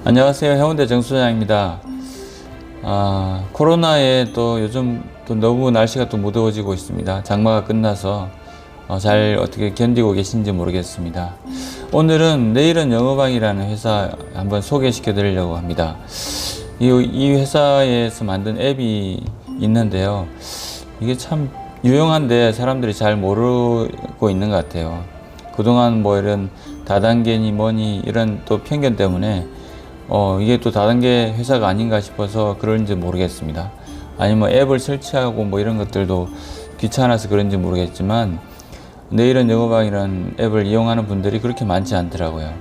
안녕하세요. 해운대 정수장입니다. 코로나에 또 요즘 또 너무 날씨가 또 무더워지고 있습니다. 장마가 끝나서 잘 어떻게 견디고 계신지 모르겠습니다. 오늘은 내일은 영어방이라는 회사 한번 소개시켜 드리려고 합니다. 이 회사에서 만든 앱이 있는데요. 이게 참 유용한데 사람들이 잘 모르고 있는 것 같아요. 그동안 뭐 이런 다단계니 뭐니 이런 또 편견 때문에 이게 또 다단계 회사가 아닌가 싶어서 그런지 모르겠습니다. 아니면 앱을 설치하고 뭐 이런 것들도 귀찮아서 그런지 모르겠지만 내일은 영어방이라는 앱을 이용하는 분들이 그렇게 많지 않더라고요.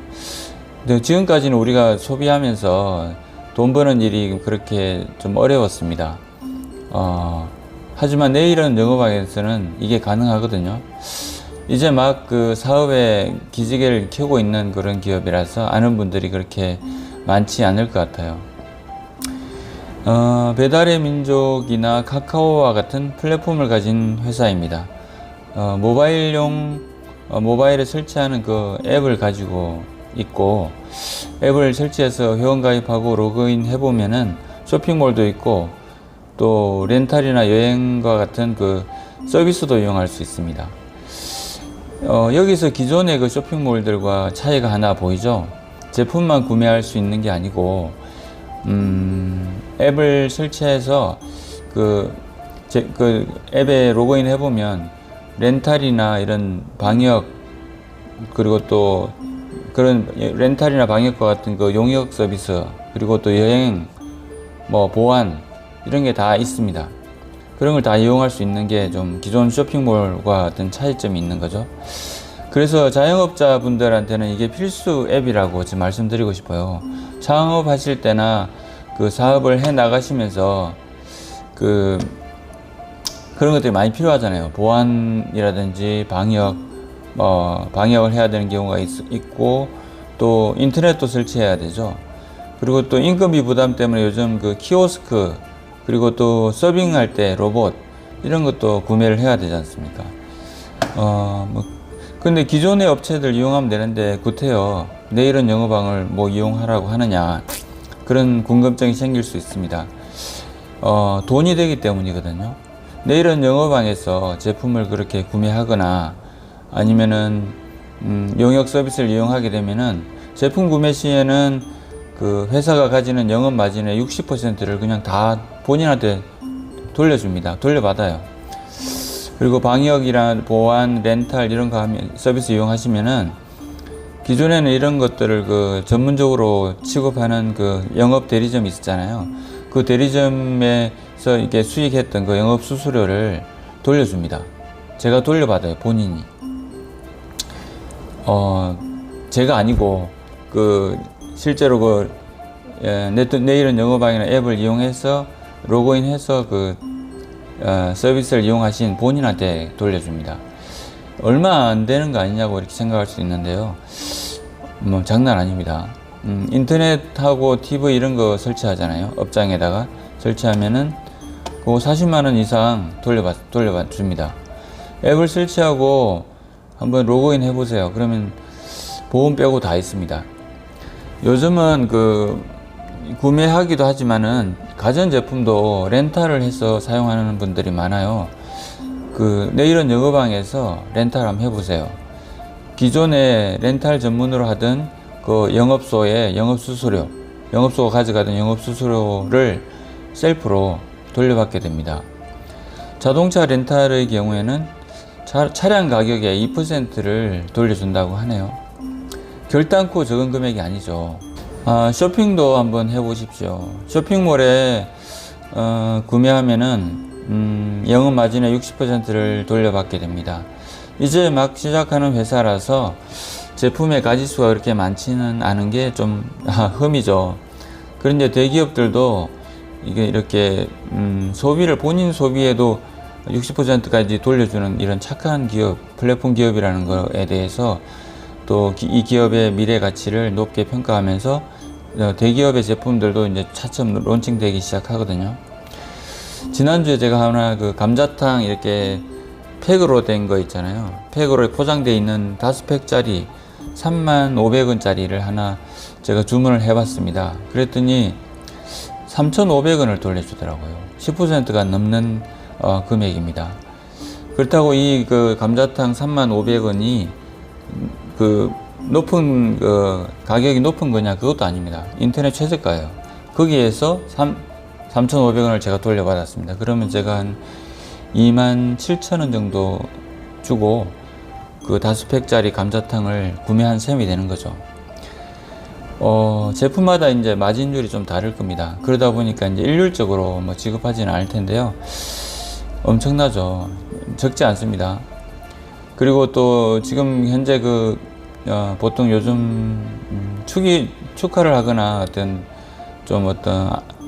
근데 지금까지는 우리가 소비하면서 돈 버는 일이 그렇게 좀 어려웠습니다. 하지만 내일은 영어방에서는 이게 가능하거든요. 이제 막 그 사업에 기지개를 켜고 있는 그런 기업이라서 아는 분들이 그렇게 많지 않을 것 같아요. 배달의 민족이나 카카오와 같은 플랫폼을 가진 회사입니다. 모바일에 설치하는 그 앱을 가지고 있고, 앱을 설치해서 회원가입하고 로그인 해보면은 쇼핑몰도 있고, 또 렌탈이나 여행과 같은 그 서비스도 이용할 수 있습니다. 여기서 기존의 그 쇼핑몰들과 차이가 하나 보이죠? 제품만 구매할 수 있는 게 아니고, 앱을 설치해서 그 앱에 로그인 해보면 렌탈이나 이런 방역, 그리고 또 그런 렌탈이나 방역과 같은 그 용역 서비스, 그리고 또 여행, 뭐 보안, 이런 게 다 있습니다. 그런 걸 다 이용할 수 있는 게 좀 기존 쇼핑몰과 같은 차이점이 있는 거죠. 그래서 자영업자 분들한테는 이게 필수 앱이라고 지금 말씀드리고 싶어요. 창업하실 때나 그 사업을 해 나가시면서 그런 것들이 많이 필요하잖아요. 보안이라든지 방역을 해야 되는 경우가 있고, 또 인터넷도 설치해야 되죠. 그리고 또 인건비 부담 때문에 요즘 그 키오스크, 그리고 또 서빙할 때 로봇, 이런 것도 구매를 해야 되지 않습니까? 근데 기존의 업체들 이용하면 되는데 구태여 내일은 영어방을 뭐 이용하라고 하느냐, 그런 궁금증이 생길 수 있습니다. 돈이 되기 때문이거든요. 내일은 영어방에서 제품을 그렇게 구매하거나 아니면은 용역 서비스를 이용하게 되면은 제품 구매 시에는 그 회사가 가지는 영업 마진의 60%를 그냥 다 본인한테 돌려줍니다. 돌려받아요. 그리고 방역이나 보안, 렌탈 이런 거 하면 서비스 이용하시면은 기존에는 이런 것들을 그 전문적으로 취급하는 그 영업 대리점이 있었잖아요. 그 대리점에서 이게 수익했던 그 영업 수수료를 돌려줍니다. 제가 돌려받아요, 본인이. 제가 아니고 그 실제로 내일은 영어방이나 앱을 이용해서 로그인해서 서비스를 이용하신 본인한테 돌려줍니다. 얼마 안 되는 거 아니냐고 이렇게 생각할 수 있는데요. 뭐 장난 아닙니다. 인터넷하고 TV 이런 거 설치하잖아요. 업장에다가 설치하면은 그 40만 원 이상 돌려받 줍니다. 앱을 설치하고 한번 로그인 해보세요. 그러면 보험 빼고 다 있습니다. 요즘은 구매하기도 하지만은 가전제품도 렌탈을 해서 사용하는 분들이 많아요. 내일은 영어방에서 렌탈 한번 해보세요. 기존에 렌탈 전문으로 하던 그 영업소의 영업소가 가져가던 영업수수료를 셀프로 돌려받게 됩니다. 자동차 렌탈의 경우에는 차량 가격의 2%를 돌려준다고 하네요. 결단코 적은 금액이 아니죠. 쇼핑도 한번 해보십시오. 쇼핑몰에 구매하면은 영업 마진의 60%를 돌려받게 됩니다. 이제 막 시작하는 회사라서 제품의 가짓수가 그렇게 많지는 않은 게 좀 흠이죠. 그런데 대기업들도 이게 이렇게 본인 소비에도 60%까지 돌려주는 이런 착한 기업, 플랫폼 기업이라는 거에 대해서 또 이 기업의 미래 가치를 높게 평가하면서 대기업의 제품들도 이제 차츰 론칭되기 시작하거든요. 지난주에 제가 하나 감자탕 이렇게 팩으로 된 거 있잖아요. 팩으로 포장되어 있는 5팩짜리 35,000원짜리를 하나 제가 주문을 해봤습니다. 그랬더니 3,500원을 돌려주더라고요. 10%가 넘는 금액입니다. 그렇다고 이 그 감자탕 35,000원이 그 높은 가격이 높은 거냐, 그것도 아닙니다. 인터넷 최저가예요. 거기에서 3,500원을 제가 돌려받았습니다. 그러면 제가 한 27,000원 정도 주고 그 5팩짜리 감자탕을 구매한 셈이 되는 거죠. 제품마다 이제 마진율이 좀 다를 겁니다. 그러다 보니까 이제 일률적으로 뭐 지급하지는 않을 텐데요. 엄청나죠. 적지 않습니다. 그리고 또 지금 현재 보통 요즘 축하를 하거나 어떤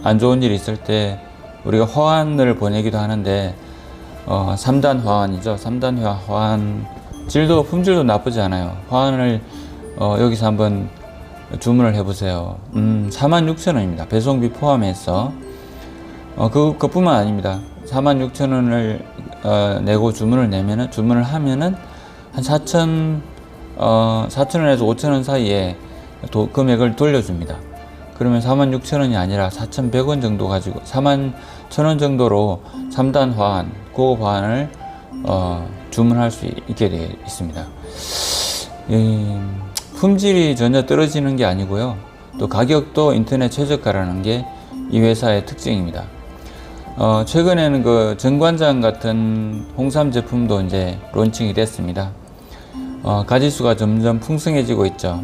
안 좋은 일이 있을 때 우리가 화환을 보내기도 하는데 3단 화환이죠. 3단 화환 품질도 나쁘지 않아요. 화환을 여기서 한번 주문을 해보세요. 46,000원입니다. 배송비 포함해서. 그것뿐만 아닙니다. 46,000원을 내고 주문을 하면은 한 4,000원에서 5,000원 사이에 금액을 돌려줍니다. 그러면 46,000원이 아니라 4,100원 정도 가지고 41,000원 정도로 3단 화환, 고급 화환을 주문할 수 있게 되어 있습니다. 품질이 전혀 떨어지는 게 아니고요. 또 가격도 인터넷 최저가라는 게 이 회사의 특징입니다. 최근에는 그 정관장 같은 홍삼 제품도 이제 론칭이 됐습니다. 가지수가 점점 풍성해지고 있죠.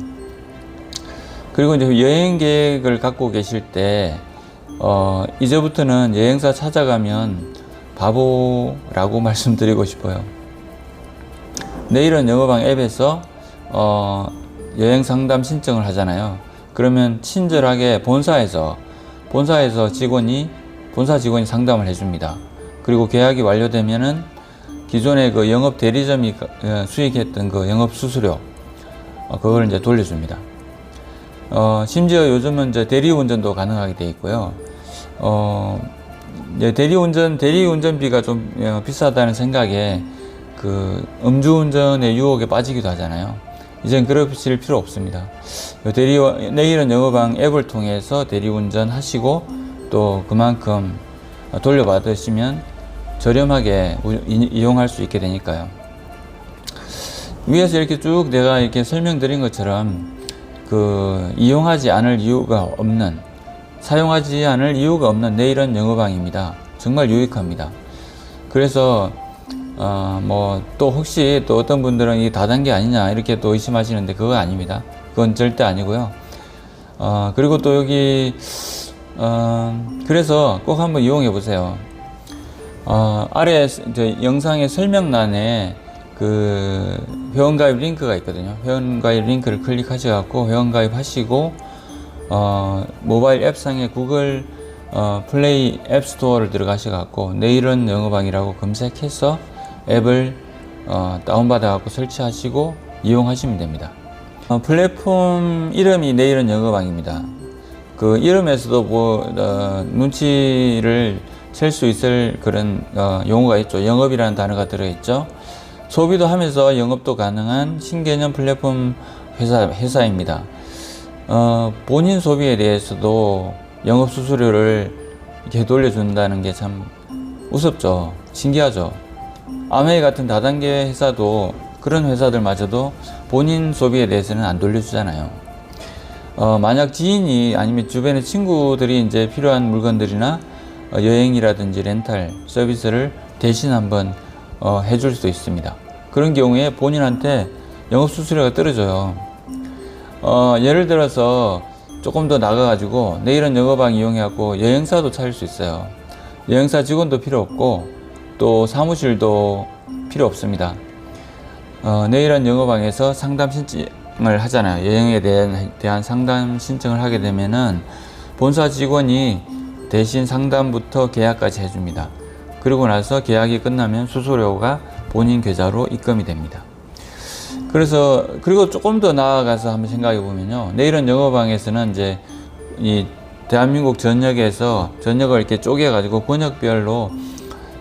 그리고 이제 여행 계획을 갖고 계실 때, 이제부터는 여행사 찾아가면 바보라고 말씀드리고 싶어요. 내일은 영어방 앱에서, 여행 상담 신청을 하잖아요. 그러면 친절하게 본사 직원이 상담을 해줍니다. 그리고 계약이 완료되면은 기존의 그 영업 대리점이 수익했던 그 영업 수수료, 그걸 이제 돌려줍니다. 심지어 요즘은 이제 대리운전도 가능하게 되어 있고요. 대리운전비가 좀 비싸다는 생각에 그 음주운전의 유혹에 빠지기도 하잖아요. 이젠 그러실 필요 없습니다. 내일은 영어방 앱을 통해서 대리운전 하시고 또 그만큼 돌려받으시면 저렴하게 이용할 수 있게 되니까요. 위에서 이렇게 쭉 내가 이렇게 설명드린 것처럼 사용하지 않을 이유가 없는 내일은 영어방입니다. 정말 유익합니다. 그래서 또 혹시 또 어떤 분들은 이 다단계 아니냐 이렇게 또 의심하시는데 그거 아닙니다. 그건 절대 아니고요. 그리고 또 여기 그래서 꼭 한번 이용해 보세요. 아래 영상의 설명란에 그 회원가입 링크가 있거든요. 회원가입 링크를 클릭하셔갖고 회원가입 하시고 모바일 앱상의 구글 플레이 앱스토어를 들어가셔갖고 내일은 영어방이라고 검색해서 앱을 다운받아갖고 설치하시고 이용하시면 됩니다. 플랫폼 이름이 내일은 영어방입니다. 그 이름에서도 눈치를 챌 수 있을 그런 용어가 있죠. 영업이라는 단어가 들어있죠. 소비도 하면서 영업도 가능한 신개념 플랫폼 회사입니다. 본인 소비에 대해서도 영업 수수료를 이렇게 돌려준다는 게 참 우습죠. 신기하죠. 아메이 같은 다단계 회사도 그런 회사들마저도 본인 소비에 대해서는 안 돌려주잖아요. 만약 지인이 아니면 주변의 친구들이 이제 필요한 물건들이나 여행이라든지 렌탈 서비스를 대신 한번 해줄 수도 있습니다. 그런 경우에 본인한테 영업수수료가 떨어져요. 예를 들어서 조금 더 나가가지고 내일은 영어방 이용해갖고 여행사도 차릴 수 있어요. 여행사 직원도 필요 없고 또 사무실도 필요 없습니다. 내일은 영어방에서 상담 신청을 하잖아요. 여행에 대한 상담 신청을 하게 되면은 본사 직원이 대신 상담부터 계약까지 해줍니다. 그리고 나서 계약이 끝나면 수수료가 본인 계좌로 입금이 됩니다. 그리고 조금 더 나아가서 한번 생각해 보면요. 내일은 영어방에서는 이제 이 대한민국 전역을 이렇게 쪼개가지고 권역별로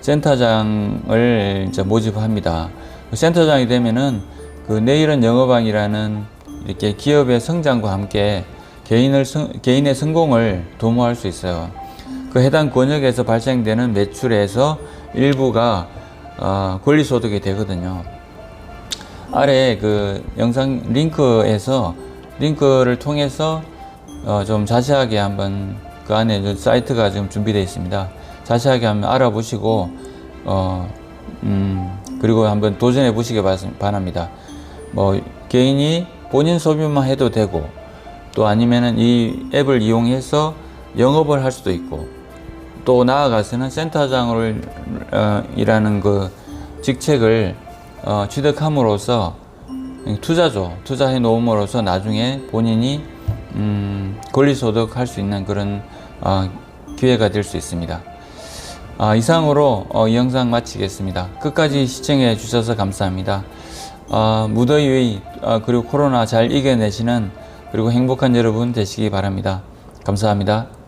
센터장을 이제 모집합니다. 센터장이 되면은 그 내일은 영어방이라는 이렇게 기업의 성장과 함께 개인의 성공을 도모할 수 있어요. 그 해당 권역에서 발생되는 매출에서 일부가 권리소득이 되거든요. 아래 그 영상 링크를 통해서 좀 자세하게 한번 그 안에 좀 사이트가 지금 준비되어 있습니다. 자세하게 한번 알아보시고 그리고 한번 도전해 보시기 바랍니다. 뭐 개인이 본인 소비만 해도 되고 또 아니면은 이 앱을 이용해서 영업을 할 수도 있고 또 나아가서는 센터장을 이라는 그 직책을 취득함으로써 투자해 놓음으로써 나중에 본인이 권리소득 할 수 있는 그런 기회가 될 수 있습니다. 이상으로 이 영상 마치겠습니다. 끝까지 시청해 주셔서 감사합니다. 무더위 그리고 코로나 잘 이겨내시는 그리고 행복한 여러분 되시기 바랍니다. 감사합니다.